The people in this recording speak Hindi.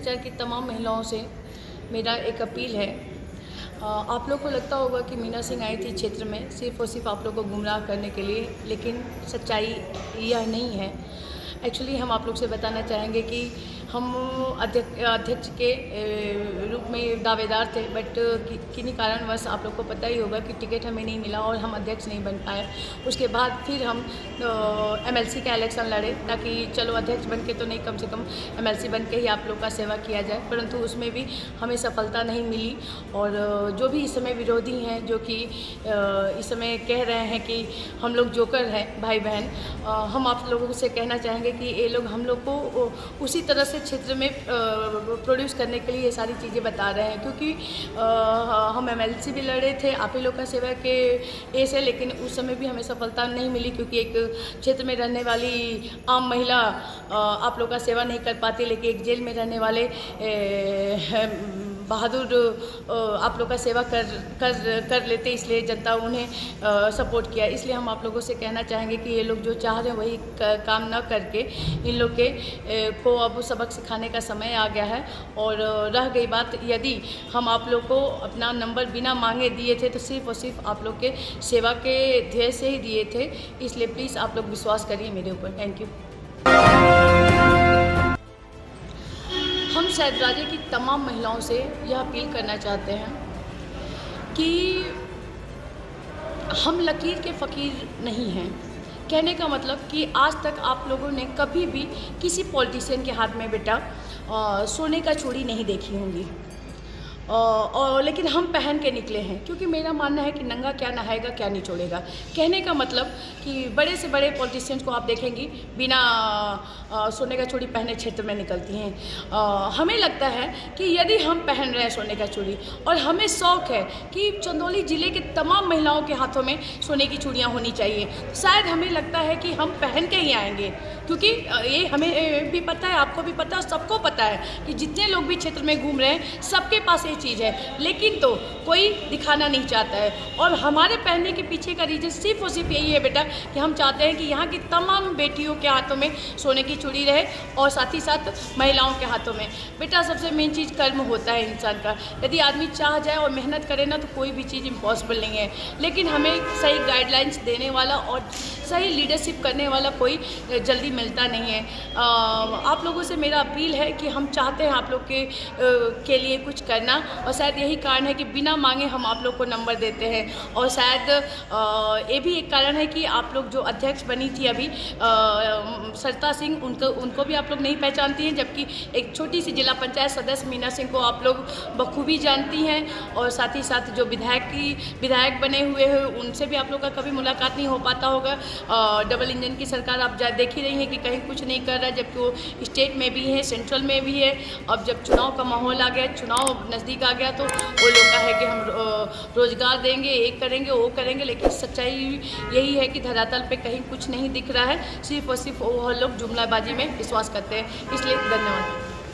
शहर की तमाम महिलाओं से मेरा एक अपील है। आप लोग को लगता होगा कि मीना सिंह आई थी क्षेत्र में सिर्फ़ और सिर्फ आप लोग को गुमराह करने के लिए, लेकिन सच्चाई यह नहीं है। एक्चुअली हम आप लोग से बताना चाहेंगे कि हम अध्यक्ष के रूप में दावेदार थे, बट किन्हीं कारणवश आप लोग को पता ही होगा कि टिकट हमें नहीं मिला और हम अध्यक्ष नहीं बन पाए। उसके बाद फिर हम एमएलसी का इलेक्शन लड़े, ताकि चलो अध्यक्ष बन के तो नहीं, कम से कम एमएलसी बन के ही आप लोग का सेवा किया जाए, परंतु उसमें भी हमें सफलता नहीं मिली। और जो भी इस समय विरोधी हैं, जो कि इस समय कह रहे हैं कि हम लोग जोकर हैं भाई बहन, हम आप लोगों से कहना चाहेंगे कि ये लोग हम लोग को उसी तरह से क्षेत्र में प्रोड्यूस करने के लिए ये सारी चीज़ें बता रहे हैं, क्योंकि हम एमएलसी भी लड़े थे आप ही लोग का सेवा के ऐसे, लेकिन उस समय भी हमें सफलता नहीं मिली, क्योंकि एक क्षेत्र में रहने वाली आम महिला आप लोग का सेवा नहीं कर पाती, लेकिन एक जेल में रहने वाले बहादुर आप लोग का सेवा कर लेते, इसलिए जनता उन्हें सपोर्ट किया। इसलिए हम आप लोगों से कहना चाहेंगे कि ये लोग जो चाह रहे हैं वही काम न करके इन लोग के को अब सबक सिखाने का समय आ गया है। और रह गई बात, यदि हम आप लोग को अपना नंबर बिना मांगे दिए थे तो सिर्फ़ और सिर्फ आप लोग के सेवा के ध्येय से ही दिए थे, इसलिए प्लीज़ आप लोग विश्वास करिए मेरे ऊपर। Thank you. हम सैदराजे की तमाम महिलाओं से यह अपील करना चाहते हैं कि हम लकीर के फ़कीर नहीं हैं। कहने का मतलब कि आज तक आप लोगों ने कभी भी किसी पॉलिटिशियन के हाथ में बेटा सोने का चूड़ी नहीं देखी होंगी, और लेकिन हम पहन के निकले हैं, क्योंकि मेरा मानना है कि नंगा क्या नहाएगा क्या निचोड़ेगा। कहने का मतलब कि बड़े से बड़े पॉलिटिशियंस को आप देखेंगी बिना सोने का चूड़ी पहने क्षेत्र में निकलती हैं। हमें लगता है कि यदि हम पहन रहे हैं सोने का चूड़ी और हमें शौक़ है कि चंदौली ज़िले के तमाम महिलाओं के हाथों में सोने की चूड़ियाँ होनी चाहिए, शायद हमें लगता है कि हम पहन के ही आएंगे, क्योंकि ये हमें भी पता है, आपको भी पता है, सबको पता है कि जितने लोग भी क्षेत्र में घूम रहे हैं सबके पास ये चीज़ है, लेकिन तो कोई दिखाना नहीं चाहता है। और हमारे पहनने के पीछे का रीज़न सिर्फ़ और सिर्फ यही है बेटा कि हम चाहते हैं कि यहाँ की तमाम बेटियों के हाथों में सोने की चूड़ी रहे, और साथ ही साथ महिलाओं के हाथों में। बेटा सबसे मेन चीज़ कर्म होता है इंसान का, यदि आदमी चाह जाए और मेहनत करे ना तो कोई भी चीज़ इम्पॉसिबल नहीं है, लेकिन हमें सही गाइडलाइंस देने वाला और सही लीडरशिप करने वाला कोई जल्दी मिलता नहीं है। आप लोगों से मेरा अपील है कि हम चाहते हैं आप लोग के लिए कुछ करना, और शायद यही कारण है कि बिना मांगे हम आप लोग को नंबर देते हैं। और शायद ये भी एक कारण है कि आप लोग जो अध्यक्ष बनी थी अभी सरिता सिंह, उनको भी आप लोग नहीं पहचानती हैं, जबकि एक छोटी सी जिला पंचायत सदस्य मीना सिंह को आप लोग बखूबी जानती हैं। और साथ ही साथ जो विधायक बने हुए हैं उनसे भी आप लोग का कभी मुलाकात नहीं हो पाता होगा। डबल इंजन की सरकार आप देख ही रही हैं कि कहीं कुछ नहीं कर रहा है, जबकि वो स्टेट में भी है, सेंट्रल में भी है। अब जब चुनाव का माहौल आ गया, चुनाव नज़दीक आ गया, तो वो लोग का है कि हम रोज़गार देंगे, एक करेंगे, वो करेंगे, लेकिन सच्चाई यही है कि धरातल पे कहीं कुछ नहीं दिख रहा है। सिर्फ और सिर्फ वो लोग जुमलाबाजी में विश्वास करते हैं। इसलिए धन्यवाद।